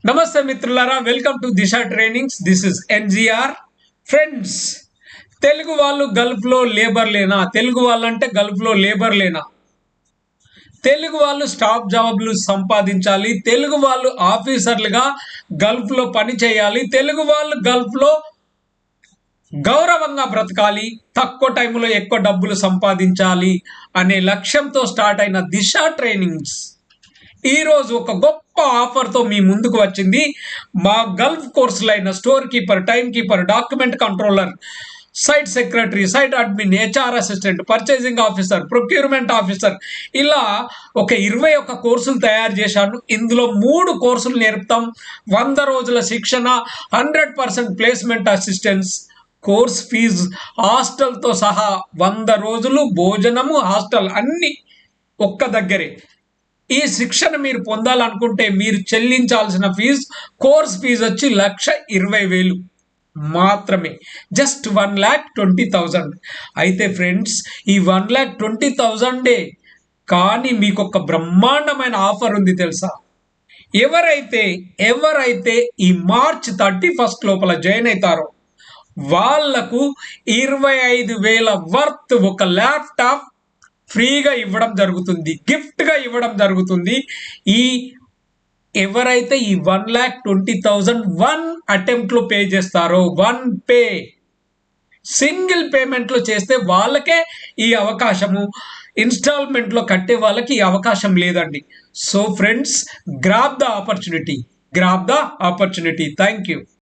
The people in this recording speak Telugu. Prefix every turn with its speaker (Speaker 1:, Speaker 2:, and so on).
Speaker 1: నమస్తే మిత్రులారా, welcome to Disha trainings. This is NGR. Friends, Telugu వాళ్ళు గల్ఫ్ లో లేబర్ లేనా? తెలుగు వాళ్ళంటే గల్ఫ్ లో లేబర్ లేనా? తెలుగు వాళ్ళు స్టాప్ జాబ్లు సంపాదించాలి, తెలుగు వాళ్ళు ఆఫీసర్లుగా గల్ఫ్ లో పని చేయాలి, తెలుగు వాళ్ళు గల్ఫ్ లో గౌరవంగా బ్రతకాలి, తక్కువ టైంలో ఎక్కువ డబ్బులు సంపాదించాలి అనే లక్ష్యంతో స్టార్ట్ అయిన దిశ ట్రైనింగ్స్ ఈరోజు ఒక గొప్ప ఆఫర్తో మీ ముందుకు వచ్చింది. మా గల్ఫ్ కోర్సులైన store keeper, time keeper, document controller, site secretary, site admin, HR assistant, purchasing officer, procurement officer, ఇలా ఒక 21 కోర్సులు తయారు చేశాను. ఇందులో 3 కోర్సులు నేర్పుతాం. 100 రోజుల శిక్షణ, 100% ప్లేస్మెంట్ అసిస్టెన్స్. కోర్స్ ఫీజు హాస్టల్తో సహా 100 రోజులు భోజనము, హాస్టల్ అన్ని ఒక్క దగ్గరే. ఈ శిక్షణ మీరు పొందాలనుకుంటే మీరు చెల్లించాల్సిన ఫీజు, కోర్స్ ఫీజు వచ్చి 1,20,000 మాత్రమే. జస్ట్ 1,20,000. అయితే ఫ్రెండ్స్, ఈ 1,20,000 కానీ మీకు ఒక బ్రహ్మాండమైన ఆఫర్ ఉంది తెలుసా? ఎవరైతే ఈ మార్చ్ 31 లోపల జాయిన్ అవుతారో వాళ్లకు 25,000 వర్త్ ఒక ల్యాప్టాప్ ఫ్రీగా ఇవ్వడం జరుగుతుంది, గిఫ్ట్గా ఇవ్వడం జరుగుతుంది. ఎవరైతే ఈ 1,20,000 అటెంప్ట్లో పే చేస్తారో, సింగిల్ పేమెంట్లో చేస్తే వాళ్ళకే ఈ అవకాశము, ఇన్స్టాల్మెంట్లో కట్టే వాళ్ళకి ఈ అవకాశం లేదండి. So friends, grab the opportunity. Thank you.